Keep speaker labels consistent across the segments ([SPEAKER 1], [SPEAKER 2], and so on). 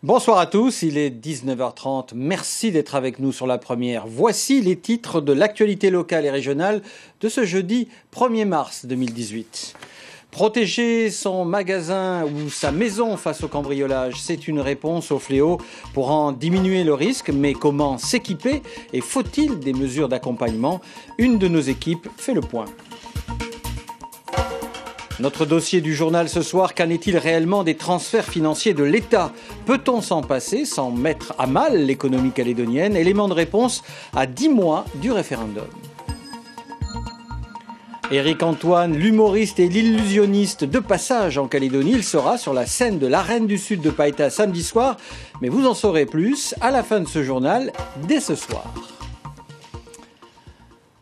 [SPEAKER 1] Bonsoir à tous, il est 19h30. Merci d'être avec nous sur La Première. Voici les titres de l'actualité locale et régionale de ce jeudi 1er mars 2018. Protéger son magasin ou sa maison face au cambriolage, c'est une réponse au fléau pour en diminuer le risque. Mais comment s'équiper et faut-il des mesures d'accompagnement? Une de nos équipes fait le point. Notre dossier du journal ce soir, qu'en est-il réellement des transferts financiers de l'État? Peut-on s'en passer sans mettre à mal l'économie calédonienne? Élément de réponse à 10 mois du référendum. Éric Antoine, l'humoriste et l'illusionniste de passage en Calédonie, il sera sur la scène de l'Arène du Sud de Païta samedi soir. Mais vous en saurez plus à la fin de ce journal, dès ce soir.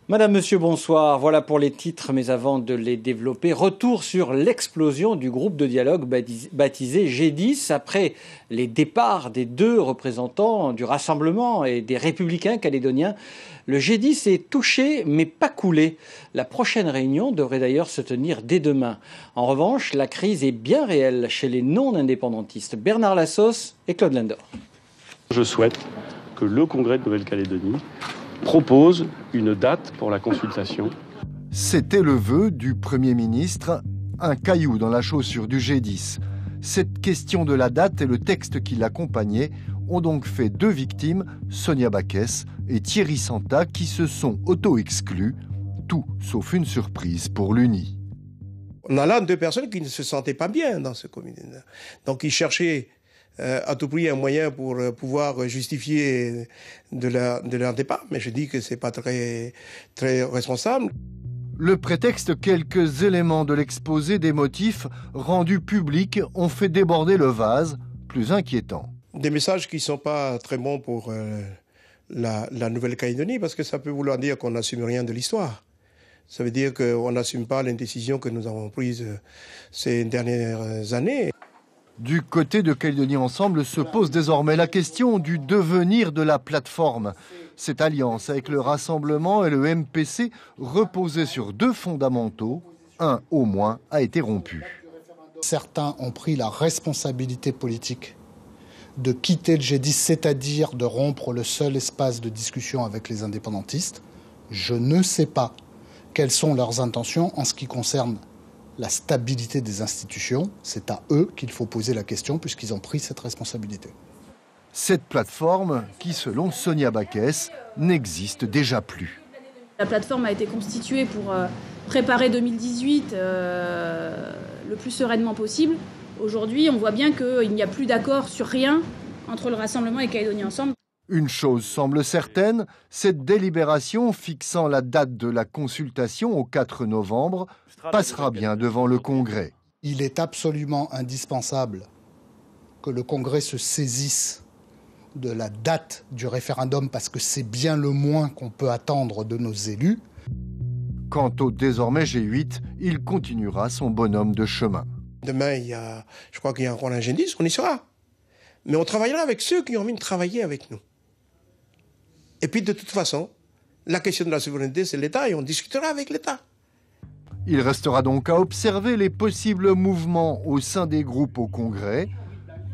[SPEAKER 1] Madame, Monsieur, bonsoir. Voilà pour les titres, mais avant de les développer, retour sur l'explosion du groupe de dialogue baptisé G10 après les départs des deux représentants du Rassemblement et des Républicains calédoniens. Le G10 est touché, mais pas coulé. La prochaine réunion devrait d'ailleurs se tenir dès demain. En revanche, la crise est bien réelle chez les non-indépendantistes. Bernard Lassos et Claude Lindor.
[SPEAKER 2] Je souhaite que le Congrès de Nouvelle-Calédonie propose une date pour la consultation.
[SPEAKER 3] C'était le vœu du Premier ministre, un caillou dans la chaussure du G10. Cette question de la date et le texte qui l'accompagnait ont donc fait deux victimes, Sonia Baquès et Thierry Santa, qui se sont auto-exclus, tout sauf une surprise pour l'UNI.
[SPEAKER 4] On a là deux personnes qui ne se sentaient pas bien dans ce comité. Donc ils cherchaient à tout prix un moyen pour pouvoir justifier de leur départ. Mais je dis que c'est pas très responsable.
[SPEAKER 3] Le prétexte, quelques éléments de l'exposé des motifs rendus publics ont fait déborder le vase, plus inquiétant.
[SPEAKER 4] Des messages qui ne sont pas très bons pour la Nouvelle-Calédonie, parce que ça peut vouloir dire qu'on n'assume rien de l'histoire. Ça veut dire qu'on n'assume pas les décisions que nous avons prises ces dernières années.
[SPEAKER 3] Du côté de Calédonie Ensemble se pose désormais la question du devenir de la plateforme. Cette alliance avec le Rassemblement et le MPC reposait sur deux fondamentaux. Un, au moins, a été rompu.
[SPEAKER 5] Certains ont pris la responsabilité politique de quitter le G10, c'est-à-dire de rompre le seul espace de discussion avec les indépendantistes. Je ne sais pas quelles sont leurs intentions en ce qui concerne la stabilité des institutions. C'est à eux qu'il faut poser la question puisqu'ils ont pris cette responsabilité.
[SPEAKER 3] Cette plateforme qui, selon Sonia Baquès, n'existe déjà plus.
[SPEAKER 6] La plateforme a été constituée pour préparer 2018 le plus sereinement possible. Aujourd'hui, on voit bien qu'il n'y a plus d'accord sur rien entre le Rassemblement et Calédonie Ensemble.
[SPEAKER 3] Une chose semble certaine, cette délibération fixant la date de la consultation au 4 novembre passera bien devant le Congrès.
[SPEAKER 5] Il est absolument indispensable que le Congrès se saisisse de la date du référendum parce que c'est bien le moins qu'on peut attendre de nos élus.
[SPEAKER 3] Quant au désormais G8, il continuera son bonhomme de chemin.
[SPEAKER 4] Demain, je crois qu'il y a un G10, on y sera. Mais on travaillera avec ceux qui ont envie de travailler avec nous. Et puis de toute façon, la question de la souveraineté, c'est l'État et on discutera avec l'État.
[SPEAKER 3] Il restera donc à observer les possibles mouvements au sein des groupes au Congrès.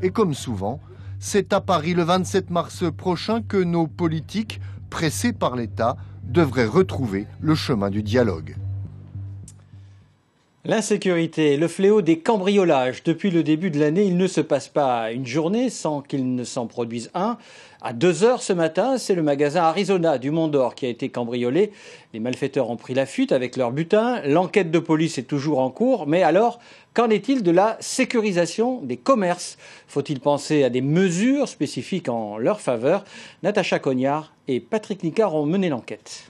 [SPEAKER 3] Et comme souvent, c'est à Paris le 27 mars prochain que nos politiques, pressés par l'État, devraient retrouver le chemin du dialogue.
[SPEAKER 1] L'insécurité, le fléau des cambriolages. Depuis le début de l'année, il ne se passe pas une journée sans qu'il ne s'en produise un. À 2h ce matin, c'est le magasin Arizona du Mont-d'Or qui a été cambriolé. Les malfaiteurs ont pris la fuite avec leur butin. L'enquête de police est toujours en cours. Mais alors, qu'en est-il de la sécurisation des commerces? Faut-il penser à des mesures spécifiques en leur faveur? Natacha Cognard et Patrick Nicard ont mené l'enquête.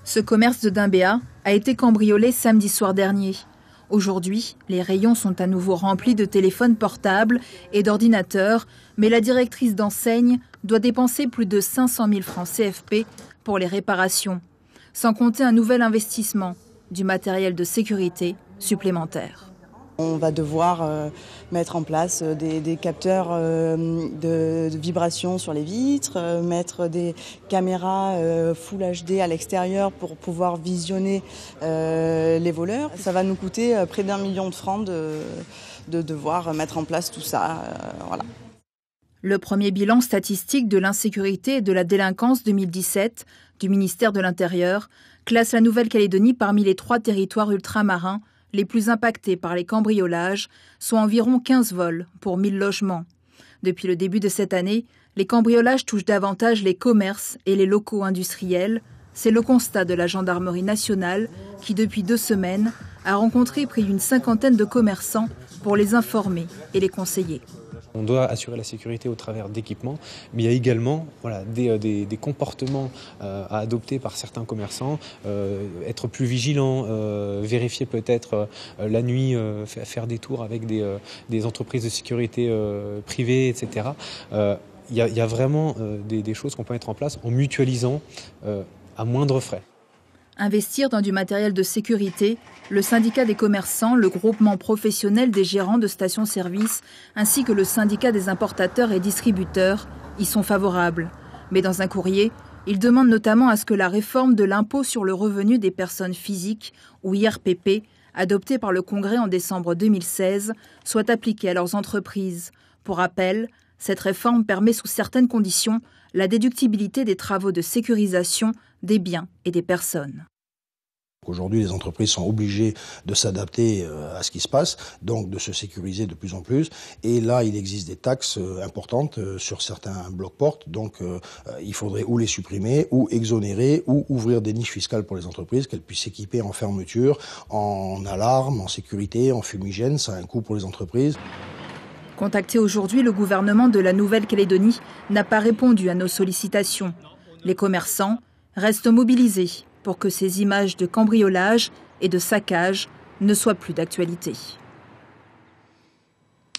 [SPEAKER 7] Ce commerce de Dimbéa a été cambriolé samedi soir dernier. Aujourd'hui, les rayons sont à nouveau remplis de téléphones portables et d'ordinateurs, mais la directrice d'enseigne doit dépenser plus de 500 000 francs CFP pour les réparations, sans compter un nouvel investissement, du matériel de sécurité supplémentaire.
[SPEAKER 8] On va devoir mettre en place des capteurs de vibration sur les vitres, mettre des caméras Full HD à l'extérieur pour pouvoir visionner les voleurs. Ça va nous coûter près d'1 million de francs de devoir mettre en place tout ça. Voilà.
[SPEAKER 7] Le premier bilan statistique de l'insécurité et de la délinquance 2017 du ministère de l'Intérieur classe la Nouvelle-Calédonie parmi les 3 territoires ultramarins les plus impactés par les cambriolages, soit environ 15 vols pour 1000 logements. Depuis le début de cette année, les cambriolages touchent davantage les commerces et les locaux industriels. C'est le constat de la gendarmerie nationale qui, depuis 2 semaines, a rencontré près d'une 50aine de commerçants pour les informer et les conseiller.
[SPEAKER 9] On doit assurer la sécurité au travers d'équipements, mais il y a également des comportements à adopter par certains commerçants, être plus vigilant, vérifier peut-être la nuit, faire des tours avec des entreprises de sécurité privées, etc. Il y a vraiment des choses qu'on peut mettre en place en mutualisant à moindre frais.
[SPEAKER 7] Investir dans du matériel de sécurité, le syndicat des commerçants, le groupement professionnel des gérants de stations-service ainsi que le syndicat des importateurs et distributeurs y sont favorables. Mais dans un courrier, ils demandent notamment à ce que la réforme de l'impôt sur le revenu des personnes physiques, ou IRPP, adoptée par le Congrès en décembre 2016, soit appliquée à leurs entreprises. Pour rappel, cette réforme permet sous certaines conditions la déductibilité des travaux de sécurisation des biens et des personnes.
[SPEAKER 10] Aujourd'hui, les entreprises sont obligées de s'adapter à ce qui se passe, donc de se sécuriser de plus en plus. Et là, il existe des taxes importantes sur certains blocs-portes. Donc, il faudrait ou les supprimer, ou exonérer, ou ouvrir des niches fiscales pour les entreprises, qu'elles puissent s'équiper en fermeture, en alarme, en sécurité, en fumigène. Ça a un coût pour les entreprises.
[SPEAKER 7] Contacté aujourd'hui, le gouvernement de la Nouvelle-Calédonie n'a pas répondu à nos sollicitations. Les commerçants restent mobilisés pour que ces images de cambriolage et de saccage ne soient plus d'actualité.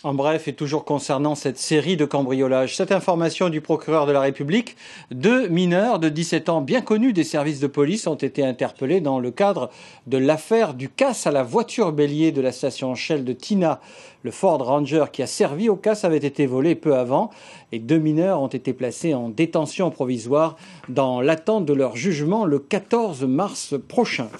[SPEAKER 1] En bref, et toujours concernant cette série de cambriolages, cette information du procureur de la République, 2 mineurs de 17 ans bien connus des services de police ont été interpellés dans le cadre de l'affaire du casse à la voiture bélier de la station Shell de Tina. Le Ford Ranger qui a servi au casse avait été volé peu avant et 2 mineurs ont été placés en détention provisoire dans l'attente de leur jugement le 14 mars prochain.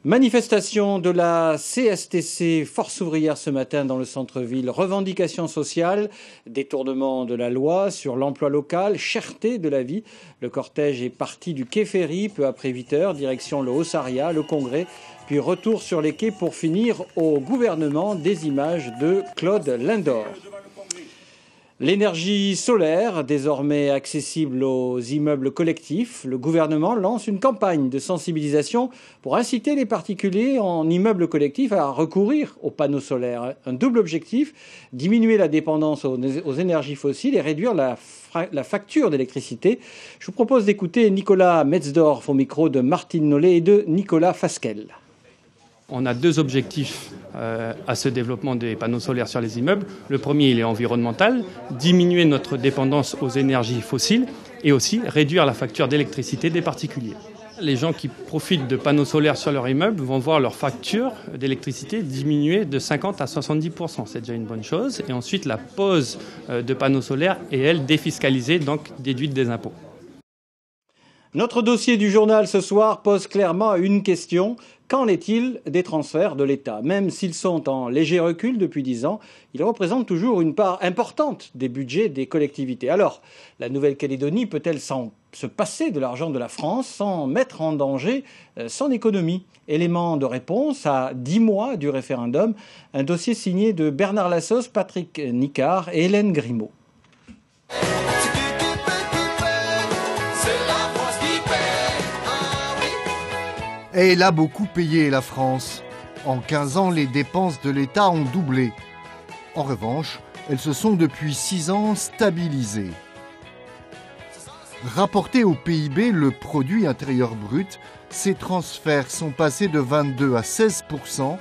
[SPEAKER 1] Manifestation de la CSTC, Force ouvrière ce matin dans le centre-ville. Revendications sociales, détournement de la loi sur l'emploi local, cherté de la vie. Le cortège est parti du quai Ferry peu après 8h, direction le Haut-Saria, le Congrès, puis retour sur les quais pour finir au gouvernement. Des images de Claude Lindor. L'énergie solaire, désormais accessible aux immeubles collectifs, le gouvernement lance une campagne de sensibilisation pour inciter les particuliers en immeubles collectifs à recourir aux panneaux solaires. Un double objectif, diminuer la dépendance aux énergies fossiles et réduire la facture d'électricité. Je vous propose d'écouter Nicolas Metzdorf au micro de Martine Nollet et de Nicolas Fasquelle.
[SPEAKER 11] On a 2 objectifs à ce développement des panneaux solaires sur les immeubles. Le premier, il est environnemental, diminuer notre dépendance aux énergies fossiles et aussi réduire la facture d'électricité des particuliers. Les gens qui profitent de panneaux solaires sur leur immeuble vont voir leur facture d'électricité diminuer de 50 à 70%. C'est déjà une bonne chose. Et ensuite, la pose de panneaux solaires est, elle, défiscalisée, donc déduite des impôts.
[SPEAKER 1] Notre dossier du journal ce soir pose clairement une question. Qu'en est-il des transferts de l'État ? Même s'ils sont en léger recul depuis 10 ans, ils représentent toujours une part importante des budgets des collectivités. Alors, la Nouvelle-Calédonie peut-elle se passer de l'argent de la France sans mettre en danger son économie ? Élément de réponse à 10 mois du référendum, un dossier signé de Bernard Lassos, Patrick Nicard et Hélène Grimaud.
[SPEAKER 3] Et elle a beaucoup payé, la France. En 15 ans, les dépenses de l'État ont doublé. En revanche, elles se sont depuis 6 ans stabilisées. Rapporté au PIB, le produit intérieur brut, ces transferts sont passés de 22 à 16%.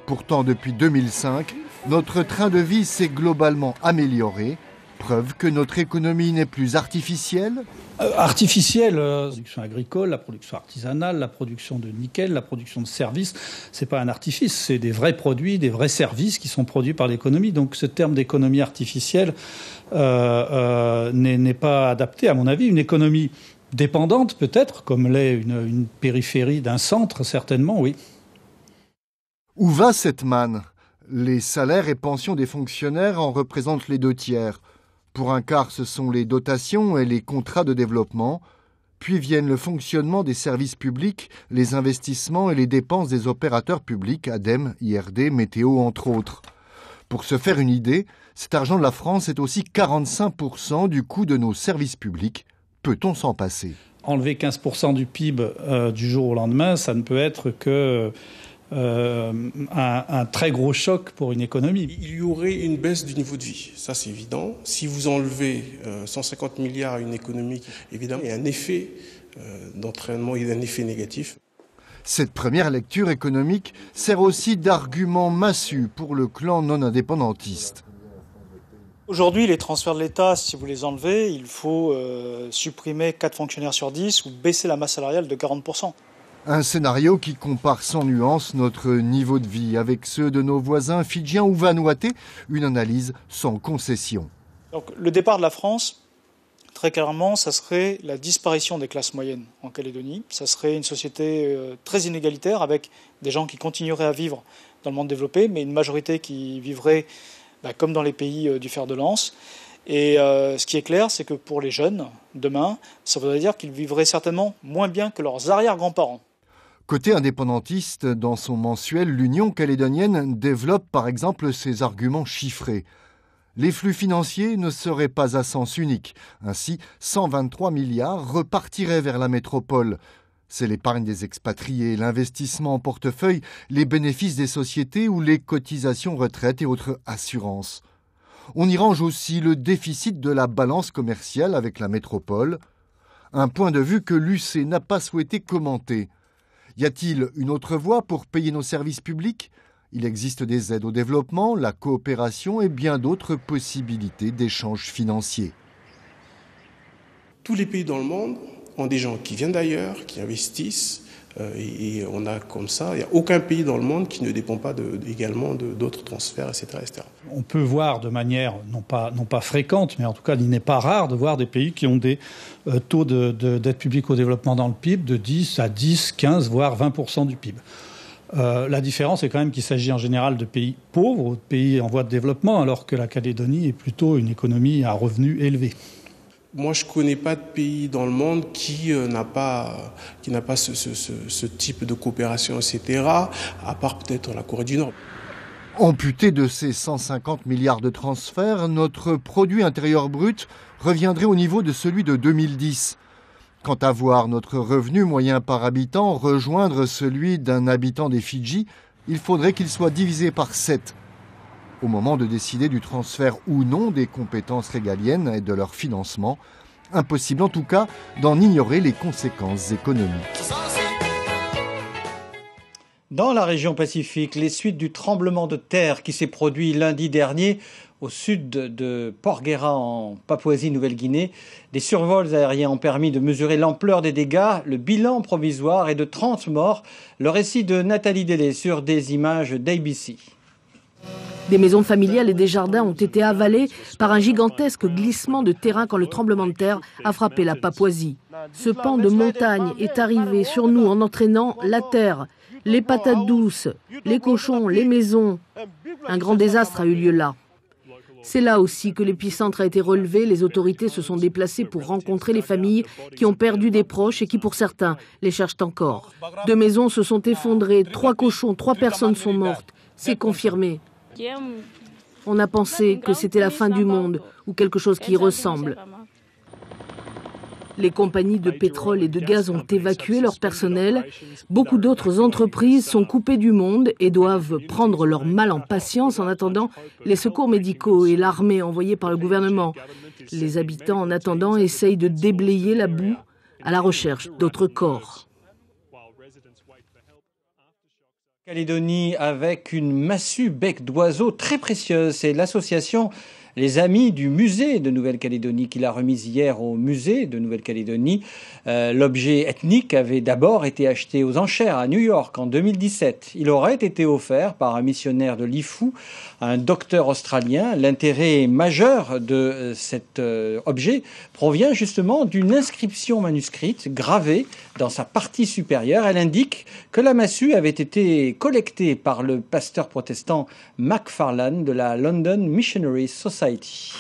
[SPEAKER 3] Pourtant, depuis 2005, notre train de vie s'est globalement amélioré. Preuve que notre économie n'est plus artificielle.
[SPEAKER 12] Artificielle, la production agricole, la production artisanale, la production de nickel, la production de services, c'est pas un artifice, c'est des vrais produits, des vrais services qui sont produits par l'économie. Donc ce terme d'économie artificielle n'est pas adapté, à mon avis. Une économie dépendante peut-être, comme l'est une périphérie d'un centre, certainement, oui.
[SPEAKER 3] Où va cette manne ? Les salaires et pensions des fonctionnaires en représentent les 2/3. Pour un quart, ce sont les dotations et les contrats de développement. Puis viennent le fonctionnement des services publics, les investissements et les dépenses des opérateurs publics, ADEME, IRD, Météo, entre autres. Pour se faire une idée, cet argent de la France est aussi 45% du coût de nos services publics. Peut-on s'en passer ?
[SPEAKER 12] Enlever 15% du PIB du jour au lendemain, ça ne peut être que un très gros choc pour une économie.
[SPEAKER 13] Il y aurait une baisse du niveau de vie, ça c'est évident. Si vous enlevez 150 milliards à une économie, évidemment, il y a un effet d'entraînement et un effet négatif.
[SPEAKER 3] Cette première lecture économique sert aussi d'argument massu pour le clan non indépendantiste.
[SPEAKER 14] Aujourd'hui, les transferts de l'État, si vous les enlevez, il faut supprimer 4 fonctionnaires sur 10 ou baisser la masse salariale de 40%.
[SPEAKER 3] Un scénario qui compare sans nuance notre niveau de vie avec ceux de nos voisins fidjiens ou vanuatais, une analyse sans concession.
[SPEAKER 14] Donc, le départ de la France, très clairement, ça serait la disparition des classes moyennes en Calédonie. Ça serait une société très inégalitaire avec des gens qui continueraient à vivre dans le monde développé, mais une majorité qui vivrait comme dans les pays du fer de lance. Et ce qui est clair, c'est que pour les jeunes, demain, ça voudrait dire qu'ils vivraient certainement moins bien que leurs arrière-grands-parents.
[SPEAKER 3] Côté indépendantiste, dans son mensuel, l'Union calédonienne développe par exemple ses arguments chiffrés. Les flux financiers ne seraient pas à sens unique. Ainsi, 123 milliards repartiraient vers la métropole. C'est l'épargne des expatriés, l'investissement en portefeuille, les bénéfices des sociétés ou les cotisations retraite et autres assurances. On y range aussi le déficit de la balance commerciale avec la métropole, un point de vue que l'UC n'a pas souhaité commenter. Y a-t-il une autre voie pour payer nos services publics ? Il existe des aides au développement, la coopération et bien d'autres possibilités d'échanges financiers.
[SPEAKER 13] Tous les pays dans le monde ont des gens qui viennent d'ailleurs, qui investissent, et on a comme ça, il n'y a aucun pays dans le monde qui ne dépend pas également d'autres transferts, etc., etc.
[SPEAKER 12] On peut voir de manière non pas fréquente, mais en tout cas il n'est pas rare de voir des pays qui ont des taux d'aide publique au développement dans le PIB de 10 à 10, 15, voire 20% du PIB. La différence est quand même qu'il s'agit en général de pays pauvres, de pays en voie de développement, alors que la Calédonie est plutôt une économie à revenus élevés.
[SPEAKER 13] Moi, je ne connais pas de pays dans le monde qui n'a pas ce type de coopération, etc., à part peut-être la Corée du Nord.
[SPEAKER 3] Amputé de ces 150 milliards de transferts, notre produit intérieur brut reviendrait au niveau de celui de 2010. Quant à voir notre revenu moyen par habitant rejoindre celui d'un habitant des Fidji, il faudrait qu'il soit divisé par 7. Au moment de décider du transfert ou non des compétences régaliennes et de leur financement, impossible en tout cas d'en ignorer les conséquences économiques.
[SPEAKER 1] Dans la région Pacifique, les suites du tremblement de terre qui s'est produit lundi dernier au sud de Porgera en Papouasie-Nouvelle-Guinée, des survols aériens ont permis de mesurer l'ampleur des dégâts. Le bilan provisoire est de 30 morts. Le récit de Nathalie Delay sur des images d'ABC.
[SPEAKER 15] Des maisons familiales et des jardins ont été avalés par un gigantesque glissement de terrain quand le tremblement de terre a frappé la Papouasie. Ce pan de montagne est arrivé sur nous en entraînant la terre, les patates douces, les cochons, les maisons. Un grand désastre a eu lieu là. C'est là aussi que l'épicentre a été relevé. Les autorités se sont déplacées pour rencontrer les familles qui ont perdu des proches et qui, pour certains, les cherchent encore. 2 maisons se sont effondrées, 3 cochons, 3 personnes sont mortes. C'est confirmé. On a pensé que c'était la fin du monde ou quelque chose qui y ressemble. Les compagnies de pétrole et de gaz ont évacué leur personnel. Beaucoup d'autres entreprises sont coupées du monde et doivent prendre leur mal en patience en attendant les secours médicaux et l'armée envoyée par le gouvernement. Les habitants, en attendant, essayent de déblayer la boue à la recherche d'autres corps.
[SPEAKER 1] Calédonie avec une massue bec d'oiseau très précieuse. C'est l'association les amis du musée de Nouvelle-Calédonie qu'il a remis hier au musée de Nouvelle-Calédonie. L'objet ethnique avait d'abord été acheté aux enchères à New York en 2017. Il aurait été offert par un missionnaire de l'IFU, un docteur australien. L'intérêt majeur de cet objet provient justement d'une inscription manuscrite gravée dans sa partie supérieure. Elle indique que la massue avait été collectée par le pasteur protestant Macfarlane de la London Missionary Society.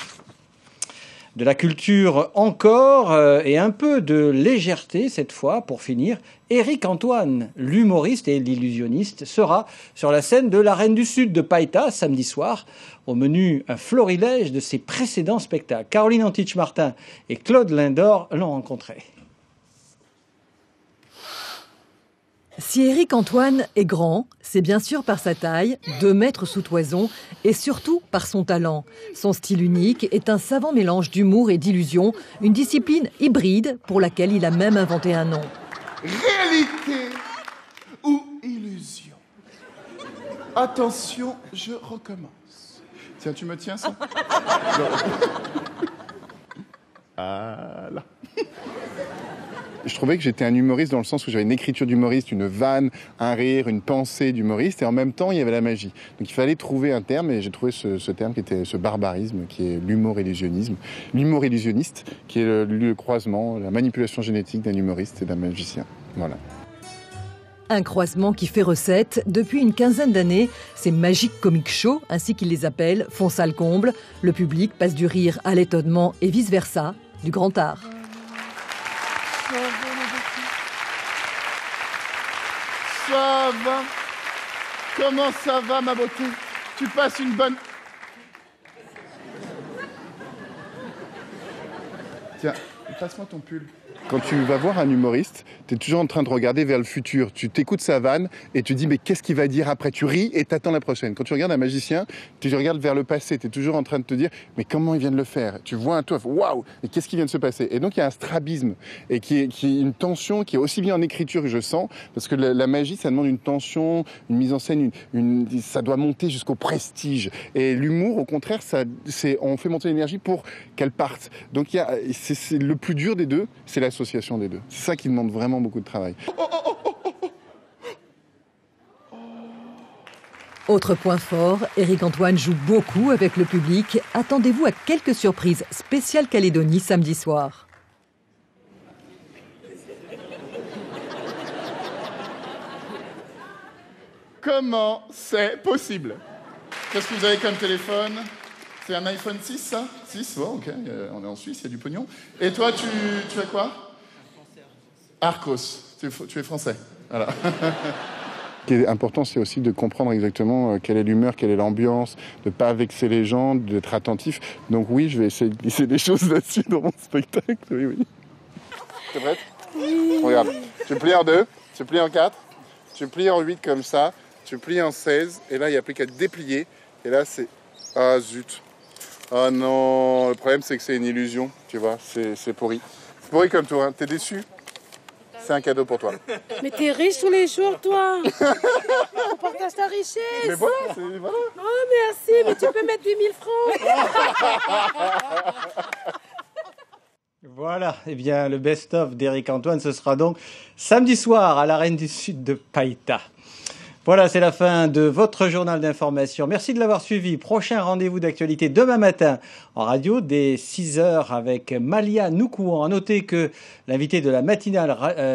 [SPEAKER 1] De la culture encore et un peu de légèreté cette fois pour finir. Éric Antoine, l'humoriste et l'illusionniste, sera sur la scène de la Reine du Sud de Païta samedi soir. Au menu, un florilège de ses précédents spectacles. Caroline Antich-Martin et Claude Lindor l'ont rencontré.
[SPEAKER 16] Si Éric Antoine est grand, c'est bien sûr par sa taille, 2 mètres sous toison, et surtout par son talent. Son style unique est un savant mélange d'humour et d'illusion, une discipline hybride pour laquelle il a même inventé un nom.
[SPEAKER 17] Réalité ou illusion? Attention, je recommence. Tiens, tu me tiens ça? Voilà. Je trouvais que j'étais un humoriste dans le sens où j'avais une écriture d'humoriste, une vanne, un rire, une pensée d'humoriste, et en même temps, il y avait la magie. Donc il fallait trouver un terme, et j'ai trouvé ce terme qui était ce barbarisme, qui est l'humour illusionnisme. L'humour illusionniste, qui est le croisement, la manipulation génétique d'un humoriste et d'un magicien. Voilà.
[SPEAKER 16] Un croisement qui fait recette. Depuis une quinzaine d'années, ces magiques comic shows, ainsi qu'ils les appellent, font salle comble. Le public passe du rire à l'étonnement et vice-versa, du grand art.
[SPEAKER 17] Ça va? Comment ça va, ma beauté? Tu passes une bonne... Tiens, passe-moi ton pull. Quand tu vas voir un humoriste, tu es toujours en train de regarder vers le futur. Tu t'écoutes sa vanne et tu dis mais qu'est-ce qu'il va dire après? Tu ris et t'attends la prochaine. Quand tu regardes un magicien, tu regardes vers le passé. Tu es toujours en train de te dire mais comment il vient de le faire? Tu vois un toit, waouh, mais qu'est-ce qui vient de se passer? Et donc il y a un strabisme et qui est une tension qui est aussi bien en écriture que je sens, parce que la magie ça demande une tension, une mise en scène, ça doit monter jusqu'au prestige. Et l'humour au contraire, on fait monter l'énergie pour qu'elle parte. Donc c'est le plus dur des deux, c'est l'association des deux. C'est ça qui demande vraiment beaucoup de travail.
[SPEAKER 16] Autre point fort, Éric Antoine joue beaucoup avec le public. Attendez-vous à quelques surprises spéciales Calédonie samedi soir.
[SPEAKER 17] Comment c'est possible? Qu'est-ce que vous avez comme téléphone? C'est un iPhone 6, ça? 6, bon, ok, on est en Suisse, il y a du pognon. Et toi, tu as quoi? Arcos, tu es français, voilà. Ce qui est important, c'est aussi de comprendre exactement quelle est l'humeur, quelle est l'ambiance, de ne pas vexer les gens, d'être attentif. Donc oui, je vais essayer de glisser des choses là-dessus dans mon spectacle, oui. T'es prête? Oui. Regarde, tu plies en 2, tu plies en 4, tu plies en 8 comme ça, tu plies en 16, et là, il n'y a plus qu'à déplier. Et là, c'est... Ah, zut. Ah non, le problème, c'est que c'est une illusion, tu vois, c'est pourri. C'est pourri comme toi, hein. T'es déçu? C'est un cadeau pour toi.
[SPEAKER 18] Mais t'es riche tous les jours, toi. On partage ta richesse.
[SPEAKER 17] Mais voilà, voilà.
[SPEAKER 18] Oh, merci, mais tu peux mettre 8000 francs.
[SPEAKER 1] Voilà, eh bien, le best-of d'Éric Antoine, ce sera donc samedi soir à la Reine du Sud de Païta. Voilà, c'est la fin de votre journal d'information. Merci de l'avoir suivi. Prochain rendez-vous d'actualité demain matin en radio dès 6h avec Malia Noukouan. À noter que l'invité de la matinale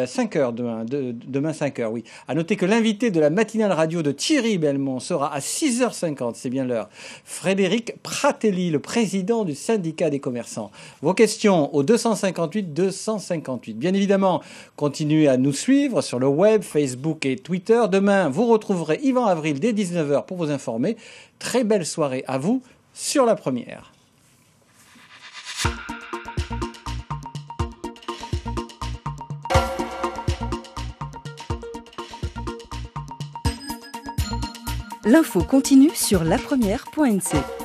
[SPEAKER 1] 5h demain 5h, oui. À noter que l'invité de la matinale radio de Thierry Belmont sera à 6h50, c'est bien l'heure. Frédéric Pratelli, le président du syndicat des commerçants. Vos questions au 258 258. Bien évidemment, continuez à nous suivre sur le web, Facebook et Twitter. Demain, vous retrouverez Yvan Avril dès 19h pour vous informer. Très belle soirée à vous sur la première.
[SPEAKER 19] L'info continue sur lapremière.nc.